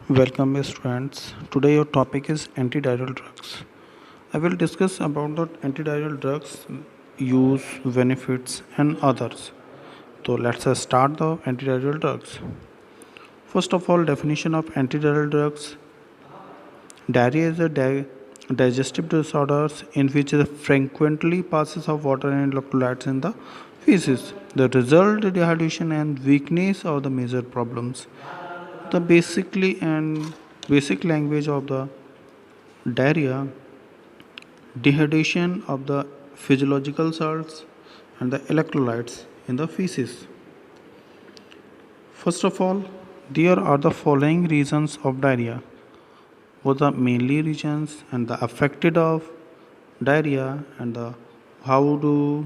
Welcome students. Today your topic is antidiarrheal drugs. I will discuss about the antidiarrheal drugs use, benefits and others. So let's start the antidiarrheal drugs. First of all, definition of antidiarrheal drugs. Diarrhea is a digestive disorder in which the frequently passes of water and electrolytes in the feces. The result dehydration and weakness are the major problems. The basic language of the diarrhea, dehydration of the physiological salts and the electrolytes in the feces. First of all, there are the following reasons of diarrhea. What the mainly reasons and the affected of diarrhea and the how to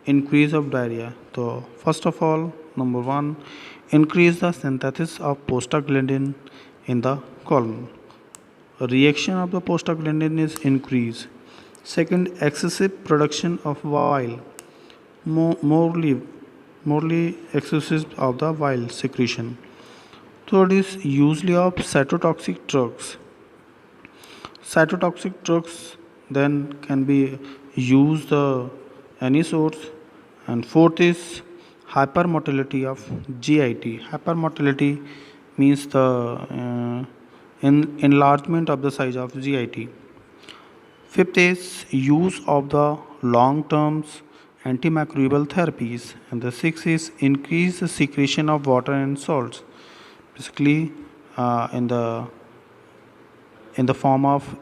increase of diarrhea. So first of all, number one, increase the synthesis of prostaglandin in the colon. A reaction of the prostaglandin is increased. Second, excessive production of bile, morely, morely excessive of the bile secretion. Third is usually of cytotoxic drugs. Cytotoxic drugs then can be used any source. And fourth is hypermotility of GIT. Hypermotility means the enlargement of the size of GIT. Fifth is use of the long-term antimicrobial therapies, and the sixth is increase the secretion of water and salts, basically in the form of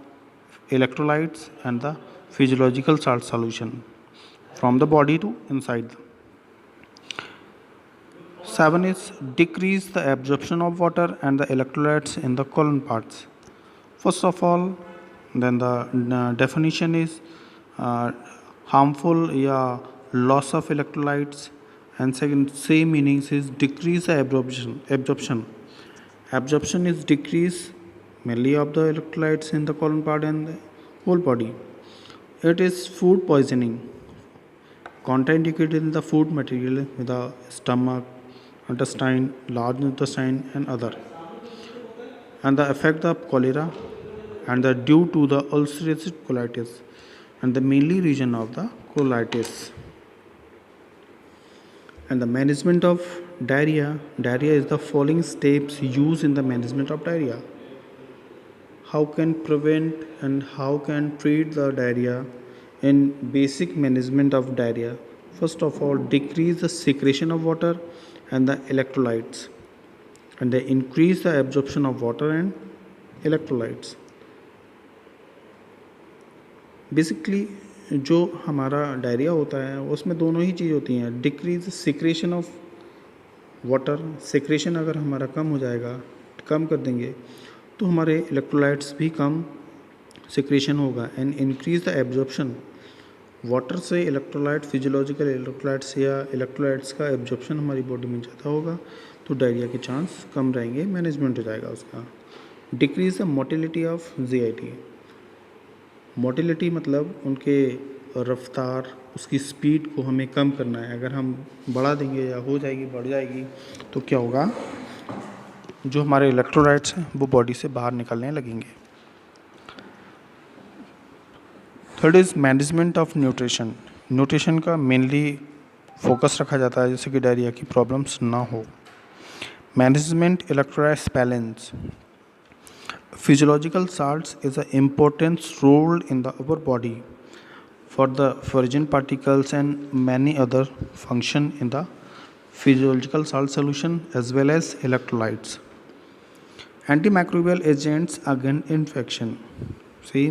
electrolytes and the physiological salt solution from the body to inside. Seven is decrease the absorption of water and the electrolytes in the colon parts. First of all, then the definition is uh, harmful loss of electrolytes, and second same meanings is decrease the absorption is decrease mainly of the electrolytes in the colon part and the whole body. It is food poisoning, contraindicated in the food material with the stomach, intestine, large intestine and other, and the effect of cholera and the due to the ulcerative colitis and the mainly region of the colitis. And the management of diarrhea is the following steps used in the management of diarrhea. How can prevent and how can treat the diarrhea in basic management of diarrhea? First of all, decrease the secretion of water and the electrolytes, and they increase the absorption of water and electrolytes. Basically जो हमारा diarrhoea होता है उसमें दोनों ही चीज़ होती हैं, decrease secretion of water, secretion अगर हमारा कम हो जाएगा, कम कर देंगे तो हमारे इलेक्ट्रोलाइट्स भी कम सिक्रेशन होगा, and increase the absorption water से इलेक्ट्रोलाइट, फिजियोलॉजिकल इलेक्ट्रोलाइट्स या इलेक्ट्रोलाइट्स का एब्जॉर्प्शन हमारी बॉडी में ज़्यादा होगा तो डायरिया के चांस कम रहेंगे, मैनेजमेंट हो जाएगा उसका. Decrease the motility of GIT. Motility मतलब उनके रफ्तार, उसकी स्पीड को हमें कम करना है. अगर हम बढ़ा देंगे या हो जाएगी, बढ़ जाएगी तो क्या होगा, जो हमारे इलेक्ट्रोलाइट्स हैं वो बॉडी से बाहर निकलने लगेंगे. Third is management of nutrition. Nutrition का मेनली फोकस रखा जाता है जैसे कि डायरिया की प्रॉब्लम्स ना हो. Management electrolytes balance. Physiological salts is an important role in the our body for the foreign particles and many other function in the physiological salt solution as well as electrolytes. Antimicrobial agents against infection. See,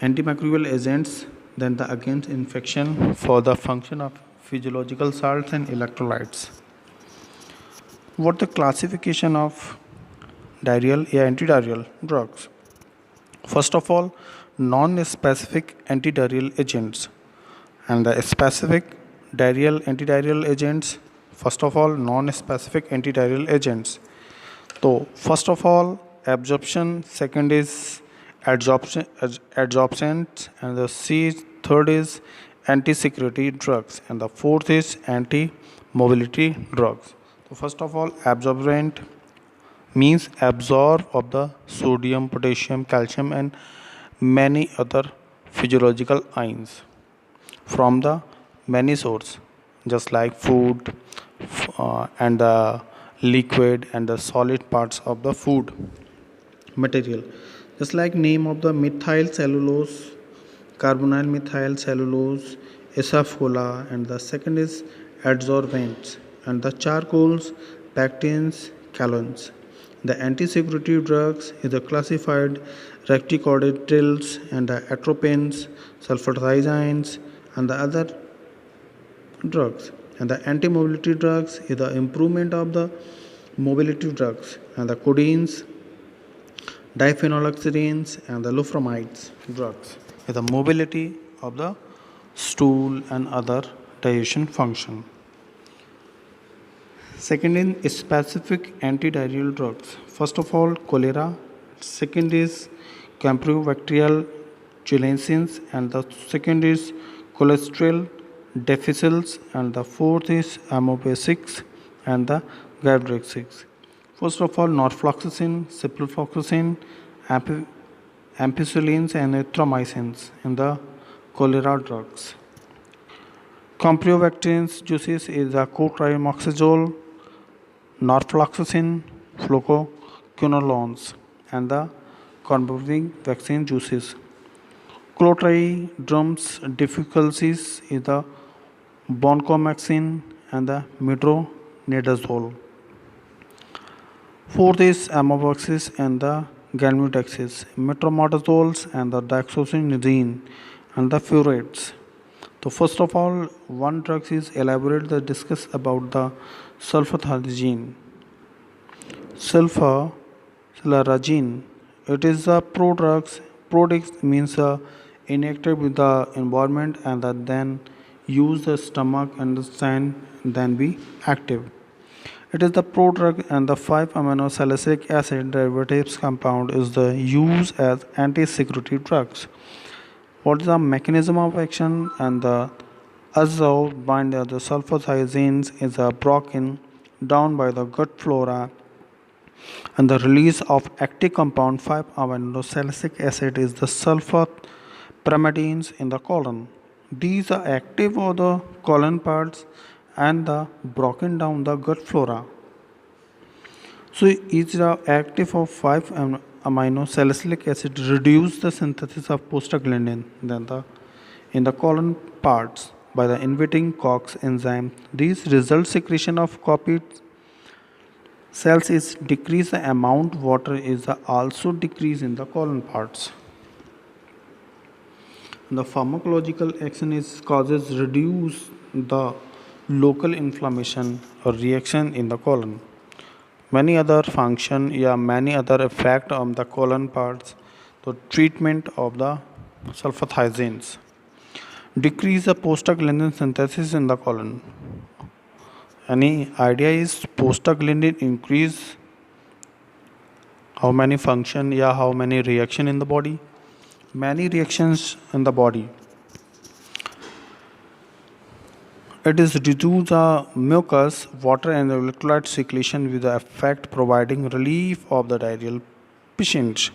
antimicrobial agents then the against infection for the function of physiological salts and electrolytes. What the classification of diarrheal या antidiarrheal drugs? First of all, non-specific antidiarrheal agents and the specific diarrheal antidiarrheal agents. First of all, non-specific antidiarrheal agents. So first of all, absorption. Second is adsorption, and the third is anti-secretory drugs, and the fourth is anti-mobility drugs. So first of all, absorbent, means absorb of the sodium, potassium, calcium and many other physiological ions from the many sources, just like food and the liquid and the solid parts of the food material, just like name of the methyl cellulose, carbonyl methyl cellulose, asafola, and the second is adsorbents, and the charcoals, pectins, calones. The anti-secretory drugs is the classified reticulocytils and the atropines, sulfathiazines, and the other drugs. And the anti-mobility drugs is the improvement of the mobility drugs, and the codeines, diphenolxarins, and the loframides drugs is the mobility of the stool and other digestion function. Second is specific antidiarrheal drugs. First of all, cholera. Second is Campylobacterial chilinsins, and the second is cholesterol deficits, and the fourth is amobasics and the gadraxix. First of all, norfloxacin, ciprofloxacin, ampicillins, and erythromycins in the cholera drugs. Campylobacterial juices is the cotrimoxazole, norfloxacin, fluoroquinolones, and the converting vaccine juices. Clotrimogrum's difficulties is the vancomycin and the metronidazole. Fourth is amavaxis and the galmudexis, metromodazoles and the dioxazine and the furates. So first of all, one drug is elaborate the discuss about the sulfathiazine. Sulfaragine. It is a prodrug. Prodrug means inactive with the environment and then use the stomach and then be active. It is the prodrug and the 5-amino salicylic acid derivatives compound is the used as anti-secretory drugs. What is the mechanism of action? And the azole binder the sulfathiazines is broken down by the gut flora, and the release of active compound 5-amino salicylic acid is the sulfur pyrimidines in the colon. These are active on the colon parts and the broken down the gut flora. So each the active of 5-amino salicylic acid reduce the synthesis of prostaglandin in the colon parts by the inhibiting COX enzyme. These result secretion of copied cells is decrease the amount water is also decrease in the colon parts. The pharmacological action is causes reduce the local inflammation or reaction in the colon. Many other function many other effect on the colon parts. The treatment of the sulfathiazines decrease the prostaglandin synthesis in the colon. Any idea is prostaglandin increase how many function how many reaction in the body? Many reactions in the body. It is reduce the mucus, water and electrolyte secretion with the effect providing relief of the diarrheal patient.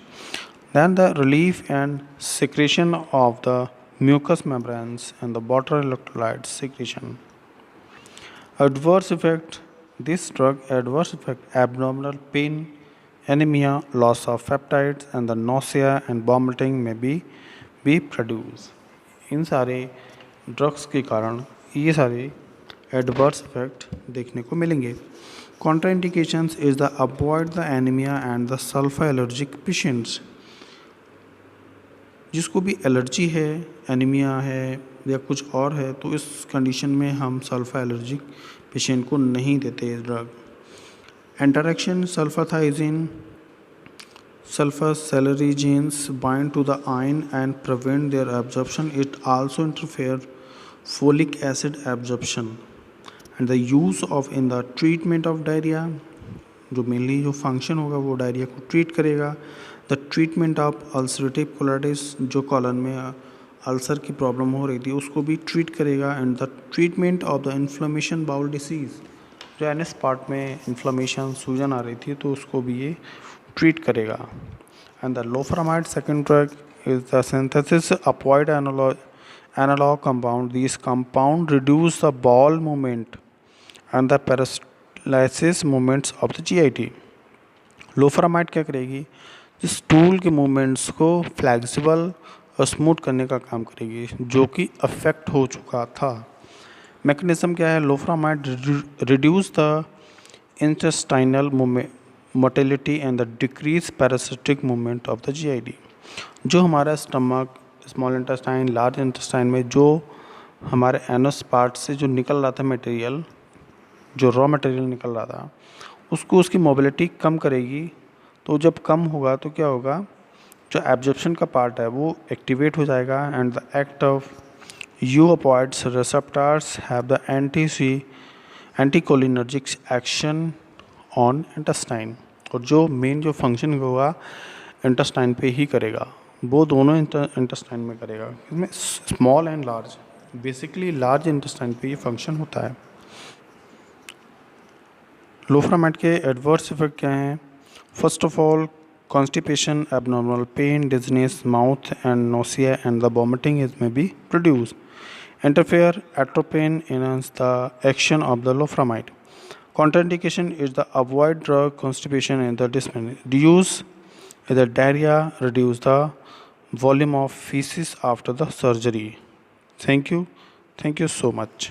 Then the relief and secretion of the mucous membranes and the water electrolyte secretion. Adverse effect. This drug adverse effect abdominal pain, anemia, loss of peptides and the nausea and vomiting may be produced. इन सारे drugs के कारण ये सारे adverse effect देखने को मिलेंगे. Contraindications is the avoid the anaemia and the sulpha allergic patients. जिसको भी एलर्जी है, एनीमिया है या कुछ और है, तो इस कंडीशन में हम सल्फा एलर्जिक पेशेंट को नहीं देते इस drug. Interaction sulfathiazine sulfasalazines bind to the iron and prevent their absorption. It also interfere folic acid absorption. And the use of in the treatment of diarrhea, जो mainly जो function होगा वो diarrhoea को treat करेगा. The treatment of ulcerative colitis, जो colon में ulcer की problem हो रही थी उसको भी ट्रीट करेगा. And the treatment of the inflammation bowel disease, जो एनएस पार्ट में इन्फ्लेमेशन सूजन आ रही थी तो उसको भी ये ट्रीट करेगा। And the loperamide second drug is the synthesis opioid analog compound. These compound reduce the bowel movement and the paralysis movements of the GIT. लोफरामाइड क्या करेगी, जिस स्टूल के मूवमेंट्स को फ्लेक्सिबल और स्मूथ करने का काम करेगी जो कि अफेक्ट हो चुका था। मैकेनिज्म क्या है, loperamide reduce the intestinal motility and the decrease peristaltic movement of the GIT। जो हमारा stomach, small intestine, large intestine में जो हमारे एनस पार्ट से जो निकल रहा था मटेरियल, जो रॉ मटेरियल निकल रहा था, उसको उसकी मोबिलिटी कम करेगी। तो जब कम होगा तो क्या होगा, जो एब्जॉर्प्शन का पार्ट है वो एक्टिवेट हो जाएगा। And the act of opioids receptors have the anticholinergic action on intestine. और जो मेन जो फंक्शन होगा इंटेस्टाइन पे ही करेगा, वो दोनों इंटेस्टाइन में करेगा। इसमें small and large, basically large intestine पे ये फंक्शन होता है। लोफरामाइड के एडवर्स इफेक्ट क्या हैं? First of all constipation, abnormal pain, dizziness, mouth and nausea and the vomiting is may be produce. Interfere atropine enhance the action of the loperamide. Contraindication is the avoid drug constipation and the dyspnea. Reduce the diarrhea, reduce the volume of feces after the surgery. Thank you so much.